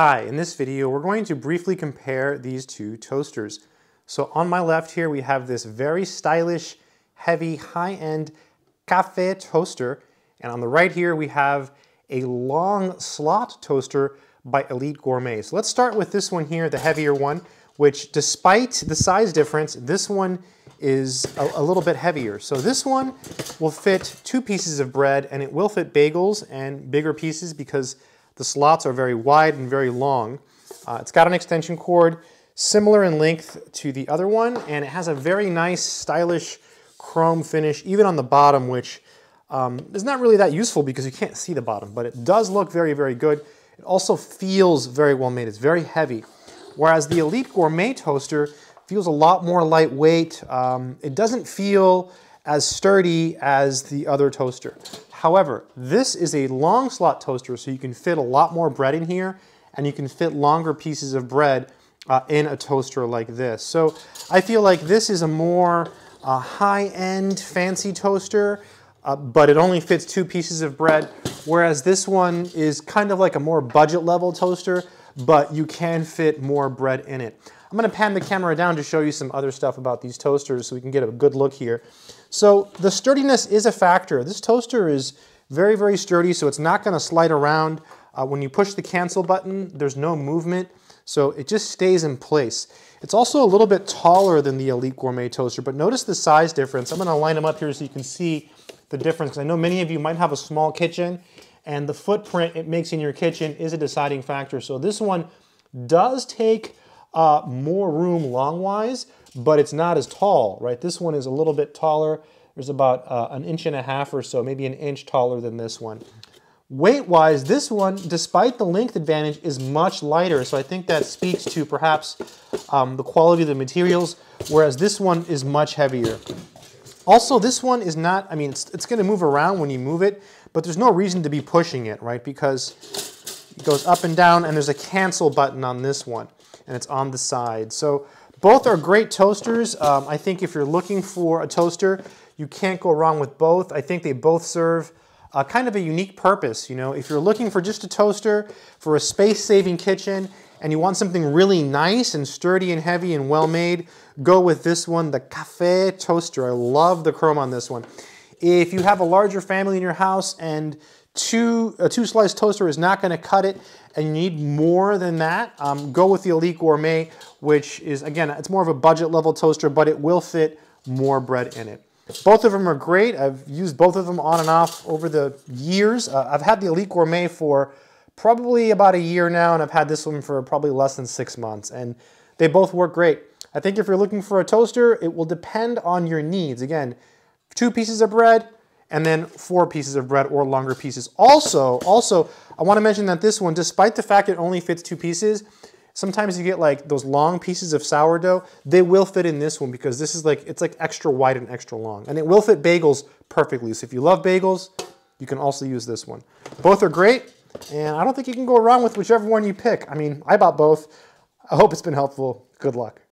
Hi, in this video we're going to briefly compare these two toasters. So on my left here we have this very stylish, heavy, high-end Café toaster, and on the right here we have a long slot toaster by Elite Gourmet. So let's start with this one here, the heavier one, which despite the size difference, this one is a little bit heavier. So this one will fit 2 pieces of bread, and it will fit bagels and bigger pieces because the slots are very wide and very long. It's got an extension cord similar in length to the other one, and it has a very nice stylish chrome finish even on the bottom, which is not really that useful because you can't see the bottom, but it does look very, very good. It also feels very well made. It's very heavy, whereas the Elite Gourmet toaster feels a lot more lightweight. It doesn't feel as sturdy as the other toaster. However, this is a long slot toaster, so you can fit a lot more bread in here, and you can fit longer pieces of bread in a toaster like this. So I feel like this is a more high-end fancy toaster, but it only fits 2 pieces of bread, whereas this one is kind of like a more budget level toaster, but you can fit more bread in it. I'm going to pan the camera down to show you some other stuff about these toasters so we can get a good look here. So the sturdiness is a factor. This toaster is very, very sturdy, so it's not going to slide around. When you push the cancel button, there's no movement, so it just stays in place. It's also a little bit taller than the Elite Gourmet toaster, but notice the size difference. I'm going to line them up here so you can see the difference, because I know many of you might have a small kitchen, and the footprint it makes in your kitchen is a deciding factor. So this one does take more room long-wise, but it's not as tall, right? This one is a little bit taller. There's about 1.5 inches or so, maybe 1 inch taller than this one. Weight-wise, this one, despite the length advantage, is much lighter, so I think that speaks to perhaps the quality of the materials, whereas this one is much heavier. Also, this one is not, I mean, it's going to move around when you move it, but there's no reason to be pushing it, right? Because it goes up and down, and there's a cancel button on this one, and it's on the side. So both are great toasters. I think if you're looking for a toaster, you can't go wrong with both. I think they both serve kind of a unique purpose. You know, if you're looking for just a toaster for a space-saving kitchen and you want something really nice and sturdy and heavy and well-made, go with this one, the Café toaster. I love the chrome on this one. If you have a larger family in your house and a two-slice toaster is not going to cut it, and you need more than that, go with the Elite Gourmet, which is, again, it's more of a budget level toaster, but it will fit more bread in it. Both of them are great. I've used both of them on and off over the years. I've had the Elite Gourmet for probably about 1 year now, and I've had this one for probably less than 6 months, and they both work great. I think if you're looking for a toaster, it will depend on your needs. Again, 2 pieces of bread, and then 4 pieces of bread or longer pieces. Also, I want to mention that this one, despite the fact it only fits 2 pieces, sometimes you get like those long pieces of sourdough. They will fit in this one because this is like, it's like extra wide and extra long. And it will fit bagels perfectly. So if you love bagels, you can also use this one. Both are great, and I don't think you can go wrong with whichever one you pick. I mean, I bought both. I hope it's been helpful. Good luck.